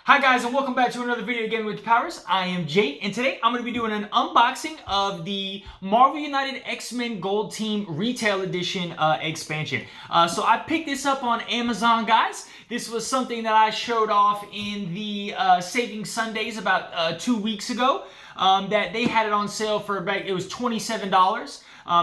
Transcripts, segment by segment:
Hi guys, and welcome back to another video again with Powers. I am Jay, and today I'm going to be doing an unboxing of the Marvel United X-Men Gold Team Retail Edition expansion. So I picked this up on Amazon, guys. This was something that I showed off in the Saving Sundays about 2 weeks ago. That they had it on sale for about, it was $27.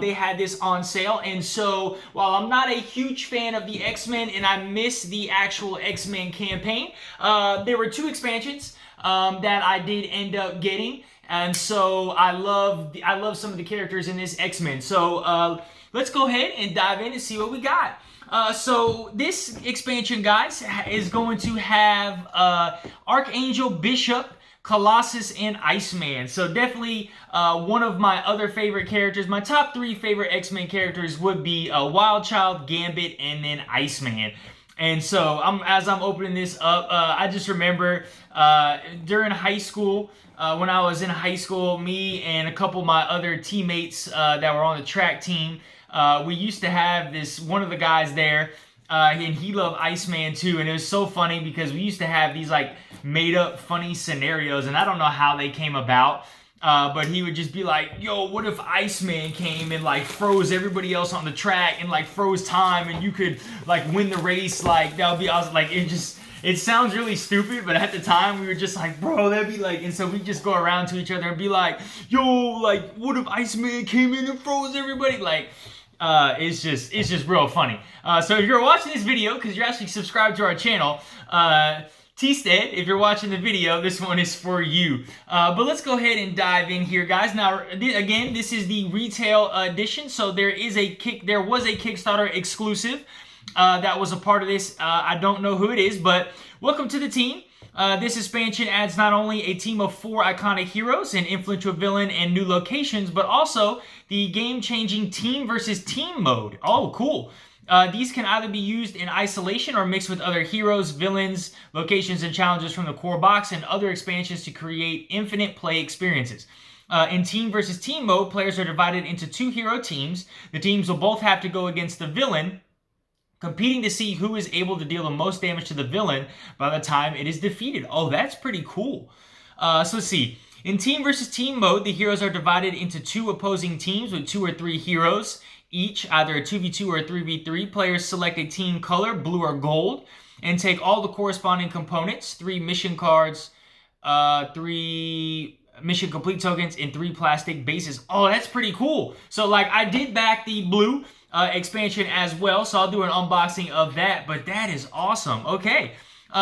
They had this on sale, and so while I'm not a huge fan of the X-Men and I miss the actual X-Men campaign, there were two expansions that I did end up getting, and so I love some of the characters in this X-Men. So let's go ahead and dive in and see what we got. So this expansion, guys, is going to have Archangel, Bishop, Colossus, and Iceman. So definitely one of my other favorite characters. My top three favorite X-Men characters would be Wild Child, Gambit, and then Iceman. And so as I'm opening this up, I just remember during high school, when I was in high school, me and a couple of my other teammates that were on the track team, we used to have this, one of the guys there, and he loved Iceman too, and it was so funny because we used to have these like made up funny scenarios, and I don't know how they came about, but he would just be like, yo, what if Iceman came and like froze everybody else on the track and like froze time and you could like win the race? Like that would be awesome. Like it sounds really stupid, but at the time we were just like, bro, that'd be like, and so we just go around to each other and be like, yo, like what if Iceman came in and froze everybody? Like it's just real funny. So if you're watching this video, because you're actually subscribed to our channel, T-Stead, if you're watching the video, this one is for you. But let's go ahead and dive in here, guys. Now, again, this is the retail edition, so there was a Kickstarter exclusive that was a part of this. I don't know who it is, but welcome to the team. This expansion adds not only a team of 4 iconic heroes, an influential villain, and new locations, but also the game-changing team versus team mode. Oh, cool. These can either be used in isolation or mixed with other heroes, villains, locations, and challenges from the core box and other expansions to create infinite play experiences. In team versus team mode, players are divided into 2 hero teams. The teams will both have to go against the villain, competing to see who is able to deal the most damage to the villain by the time it is defeated. Oh, that's pretty cool. So let's see. In team versus team mode, the heroes are divided into 2 opposing teams with 2 or 3 heroes each, either a 2v2 or a 3v3. Players select a team color, blue or gold, and take all the corresponding components, 3 mission cards, 3 mission complete tokens, and 3 plastic bases. Oh, that's pretty cool. So like I did back the blue expansion as well, so I'll do an unboxing of that, but that is awesome. Okay,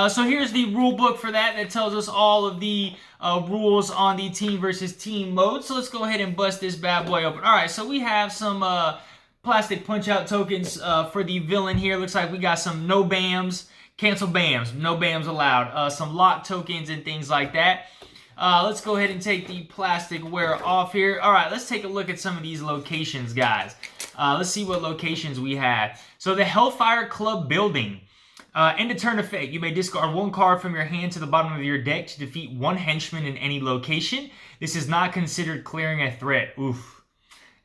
so here's the rule book for that tells us all of the rules on the team versus team mode. So let's go ahead and bust this bad boy open. All right, so we have some plastic punch-out tokens for the villain here. Looks like we got some no BAMs, cancel BAMs, no BAMs allowed, some lock tokens and things like that. Let's go ahead and take the plasticware off here. All right, let's take a look at some of these locations, guys. Let's see what locations we have. So the Hellfire Club building. End of turn effect. You may discard 1 card from your hand to the bottom of your deck to defeat 1 henchman in any location. This is not considered clearing a threat. Oof.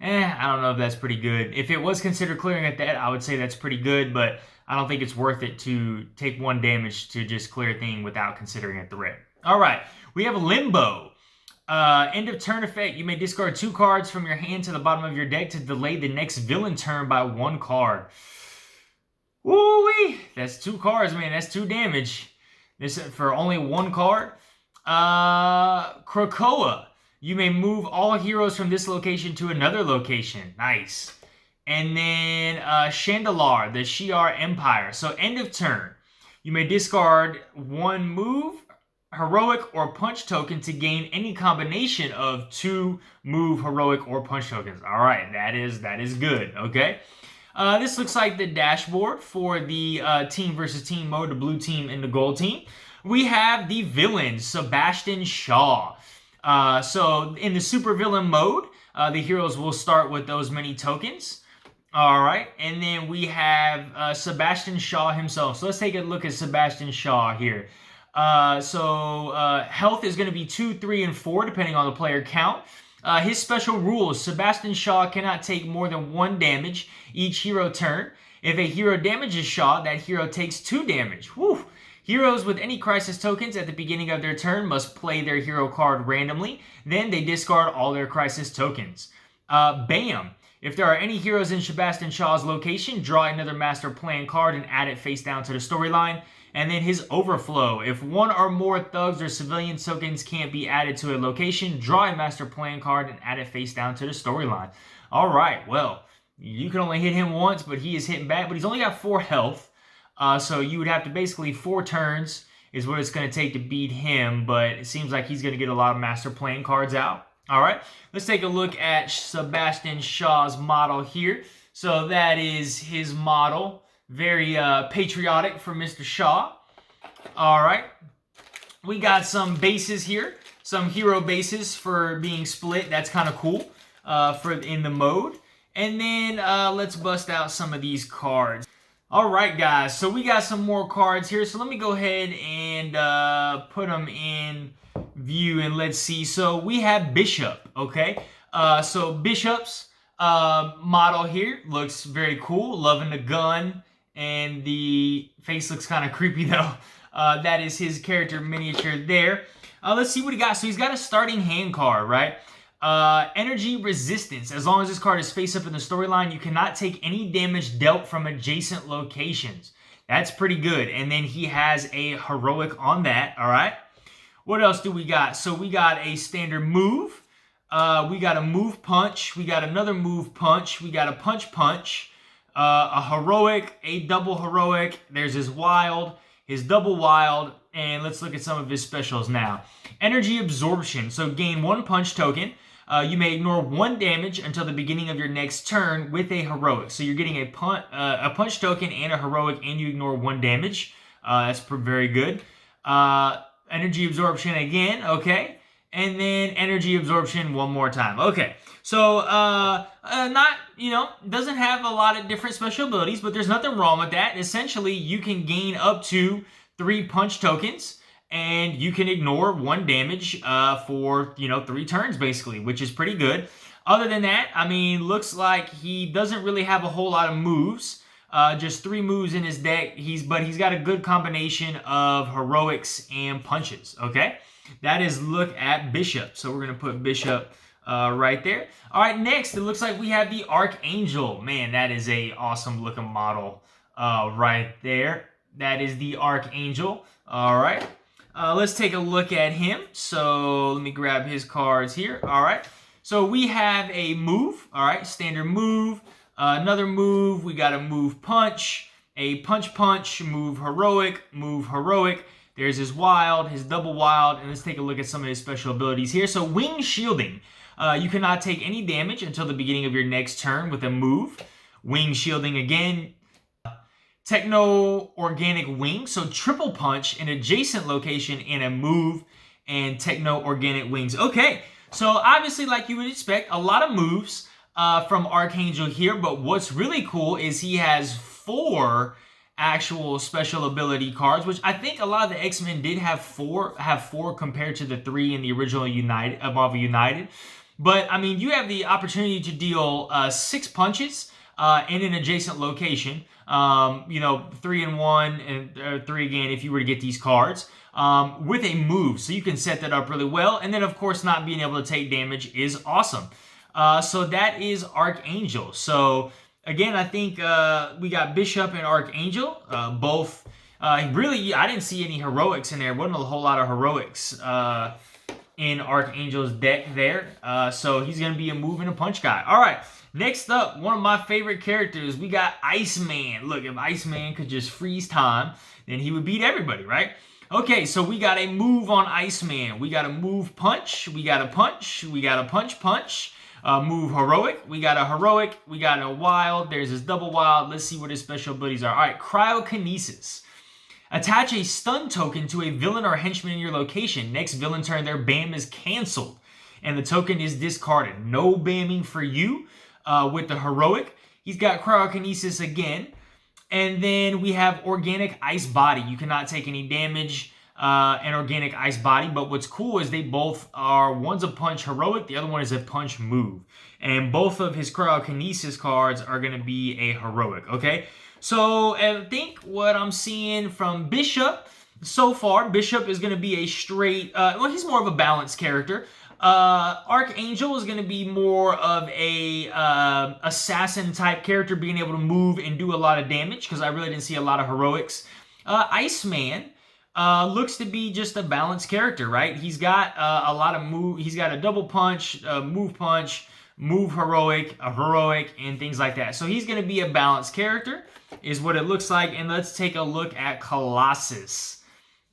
I don't know if that's pretty good. If it was considered clearing a threat, I would say that's pretty good, but I don't think it's worth it to take 1 damage to just clear a thing without considering a threat. All right, we have Limbo. End of turn effect. You may discard 2 cards from your hand to the bottom of your deck to delay the next villain turn by 1 card. Woo-wee! That's 2 cards, man. That's 2 damage. This for only 1 card. Krakoa. You may move all heroes from this location to another location. Nice. And then Chandelar, the Shi'ar Empire. So end of turn. You may discard 1 move, heroic, or punch token to gain any combination of 2 move, heroic, or punch tokens. All right, that is good. Okay. This looks like the dashboard for the team versus team mode, the blue team and the gold team. We have the villain, Sebastian Shaw. So in the super villain mode, the heroes will start with those many tokens. All right, and then we have Sebastian Shaw himself. So let's take a look at Sebastian Shaw here. Health is going to be 2, 3, and 4, depending on the player count. His special rules: Sebastian Shaw cannot take more than 1 damage each hero turn. If a hero damages Shaw, that hero takes 2 damage. Whew. Heroes with any crisis tokens at the beginning of their turn must play their hero card randomly. Then they discard all their crisis tokens. Bam! If there are any heroes in Sebastian Shaw's location, draw another master plan card and add it face down to the storyline. And then his overflow. If one or more thugs or civilian tokens can't be added to a location, draw a master plan card and add it face down to the storyline. Alright, well, you can only hit him once, but he is hitting back. But he's only got 4 health. So you would have to basically 4 turns is what it's going to take to beat him. But it seems like he's going to get a lot of master plan cards out. Alright, let's take a look at Sebastian Shaw's model here. So that is his model. Very patriotic for Mr. Shaw. Alright. We got some bases here. Some hero bases for being split. That's kind of cool in the mode. And then let's bust out some of these cards. Alright, guys. So we got some more cards here. So let me go ahead and put them in view and let's see. So we have Bishop. Okay. So Bishop's model here looks very cool. Loving the gun. And the face looks kind of creepy though. That is his character miniature there. Let's see what he got. So he's got a starting hand card, right? Energy resistance. As long as this card is face up in the storyline, you cannot take any damage dealt from adjacent locations. That's pretty good. And then he has a heroic on that, all right? What else do we got? So we got a standard move. We got a move punch. We got another move punch. We got a punch punch. A heroic, a double heroic. There's his wild, his double wild, and let's look at some of his specials now. Energy absorption. So gain 1 punch token. You may ignore 1 damage until the beginning of your next turn with a heroic. So you're getting a punch token and a heroic, and you ignore 1 damage. That's very good. Energy absorption again. Okay. And then energy absorption one more time. Okay, so doesn't have a lot of different special abilities, but there's nothing wrong with that. Essentially, you can gain up to 3 punch tokens, and you can ignore 1 damage for 3 turns basically, which is pretty good. Other than that, I mean, looks like he doesn't really have a whole lot of moves. Just 3 moves in his deck. But he's got a good combination of heroics and punches. Okay. That is look at Bishop. So we're going to put Bishop right there. All right, next, it looks like we have the Archangel. Man, that is a awesome looking model right there. That is the Archangel. All right. Let's take a look at him. So let me grab his cards here. All right. So we have a move. All right, standard move. Another move. We got a move punch, a punch punch, move heroic, move heroic. There's his wild, his double wild, and let's take a look at some of his special abilities here. So wing shielding. You cannot take any damage until the beginning of your next turn with a move. Wing shielding again. Techno organic wing. So triple punch, an adjacent location, and a move, and techno organic wings. Okay, so obviously like you would expect, a lot of moves from Archangel here, but what's really cool is he has 4 actual special ability cards, which I think a lot of the X-Men did have 4 compared to the 3 in the original Marvel United. But I mean, you have the opportunity to deal 6 punches in an adjacent location. 3 in 1 and 3 again if you were to get these cards with a move. So you can set that up really well. And then of course not being able to take damage is awesome. So that is Archangel. So again, I think we got Bishop and Archangel, both. Really, I didn't see any heroics in there. Wasn't a whole lot of heroics in Archangel's deck there. So he's going to be a move and a punch guy. All right, next up, one of my favorite characters. We got Iceman. Look, if Iceman could just freeze time, then he would beat everybody, right? Okay, so we got a move on Iceman. We got a move punch. We got a punch. We got a punch punch. Move heroic. We got a heroic. We got a wild. There's his double wild. Let's see what his special abilities are. All right, cryokinesis. Attach a stun token to a villain or henchman in your location. Next villain turn, their BAM is canceled, and the token is discarded. No BAMing for you with the heroic. He's got cryokinesis again. And then we have organic ice body. You cannot take any damage. An organic ice body, but what's cool is they both are, one's a punch heroic, the other one is a punch move, and both of his cryokinesis cards are going to be a heroic. Okay, so I think what I'm seeing from Bishop so far, Bishop is going to be a straight, well, he's more of a balanced character. Archangel is going to be more of a assassin type character, being able to move and do a lot of damage, because I really didn't see a lot of heroics. Iceman looks to be just a balanced character, right? He's got a lot of move. He's got a double punch, move heroic, a heroic, and things like that. So he's going to be a balanced character, is what it looks like. And let's take a look at Colossus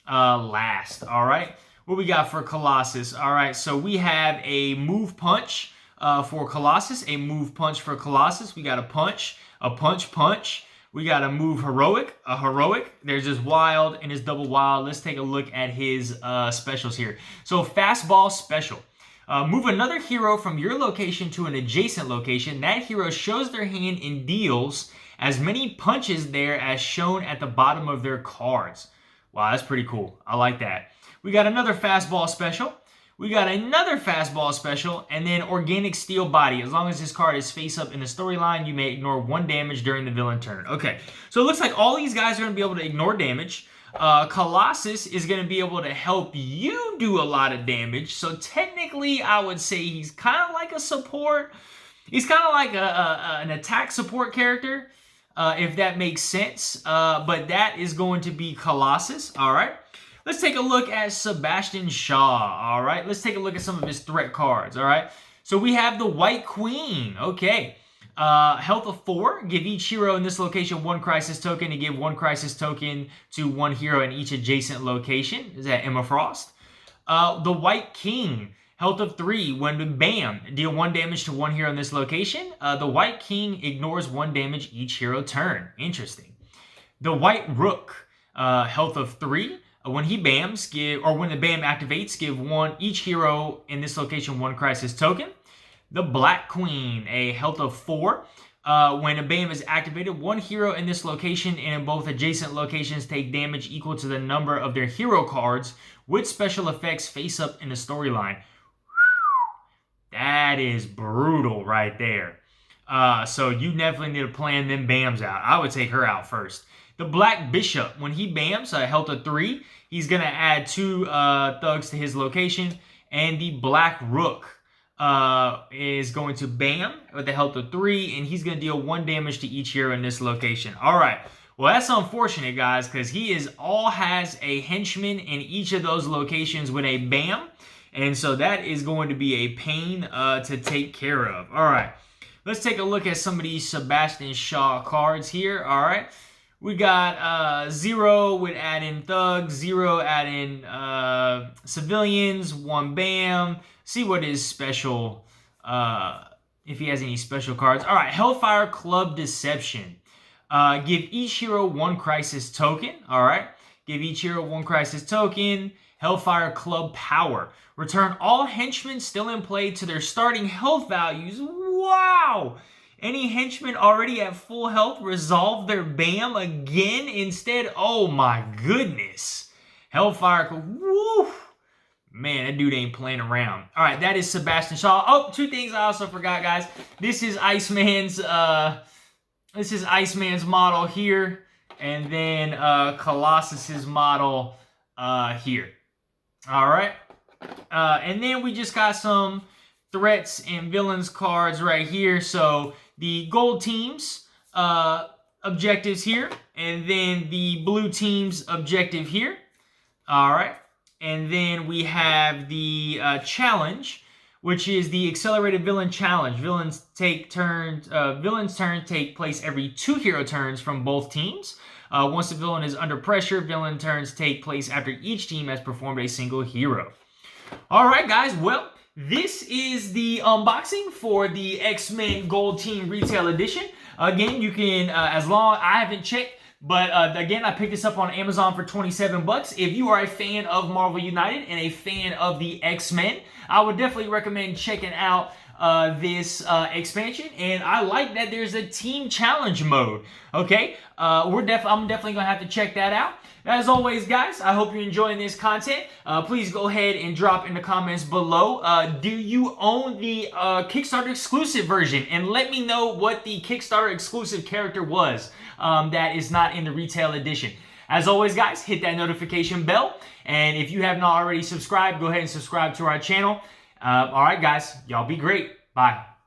last. All right, what we got for Colossus? All right, so we have a move punch for Colossus, a move punch for Colossus. We got a punch, punch. We got a move heroic, a heroic. There's his wild and his double wild. Let's take a look at his specials here. So fastball special. Move another hero from your location to an adjacent location. That hero shows their hand and deals as many punches there as shown at the bottom of their cards. Wow, that's pretty cool. I like that. We got another fastball special. We got another fastball special, and then organic steel body. As long as this card is face up in the storyline, you may ignore 1 damage during the villain turn. Okay, so it looks like all these guys are going to be able to ignore damage. Colossus is going to be able to help you do a lot of damage. So technically, I would say he's kind of like a support. He's kind of like an attack support character, if that makes sense. But that is going to be Colossus. All right. Let's take a look at Sebastian Shaw. All right. Let's take a look at some of his threat cards. All right. So we have the White Queen. Okay. Health of 4. Give each hero in this location 1 crisis token, and give 1 crisis token to 1 hero in each adjacent location. Is that Emma Frost? The White King. Health of 3. When bam, deal 1 damage to 1 hero in this location. The White King ignores 1 damage each hero turn. Interesting. The White Rook. Health of 3. When he bams, when the bam activates, give each hero in this location 1 crisis token. The Black Queen, a health of 4. When a bam is activated, 1 hero in this location and in both adjacent locations take damage equal to the number of their hero cards with special effects face up in the storyline. That is brutal right there. So you definitely need to plan them bams out. I would take her out first. The Black Bishop, when he bams, a health of 3, he's going to add 2 thugs to his location. And the Black Rook is going to bam with a health of 3, and he's going to deal 1 damage to each hero in this location. All right. Well, that's unfortunate, guys, because he has a henchman in each of those locations with a bam. And so that is going to be a pain to take care of. All right. Let's take a look at some of these Sebastian Shaw cards here. All right. We got 0 would add in thugs, 0 add in civilians, 1 bam. See what is special, if he has any special cards. All right, Hellfire Club Deception. Give each hero 1 crisis token. All right, give each hero 1 crisis token. Hellfire Club Power. Return all henchmen still in play to their starting health values. Wow! Any henchmen already at full health resolve their bam again instead. Oh my goodness. Hellfire Club. Woo! Man, that dude ain't playing around. All right, that is Sebastian Shaw. Oh, 2 things I also forgot, guys. This is Iceman's model here, and then Colossus's model here. All right. And then we just got some threats and villains cards right here. So the gold team's objectives here, and then the blue team's objective here. All right. And then we have the challenge, which is the accelerated villain challenge. Villains turns take place every 2 hero turns from both teams. Once the villain is under pressure, villain turns take place after each team has performed a single hero. All right, guys. Well, this is the unboxing for the X-Men Gold Team Retail Edition. Again, you can, I haven't checked, but again, I picked this up on Amazon for 27 bucks. If you are a fan of Marvel United and a fan of the X-Men, I would definitely recommend checking out this expansion. And I like that there's a team challenge mode. Okay, I'm definitely gonna have to check that out. As always, guys, I hope you're enjoying this content. Please go ahead and drop in the comments below. Do you own the Kickstarter exclusive version? And let me know what the Kickstarter exclusive character was that is not in the retail edition. as always, guys, hit that notification bell. And if you have not already subscribed, go ahead and subscribe to our channel. All right, guys, y'all be great. Bye.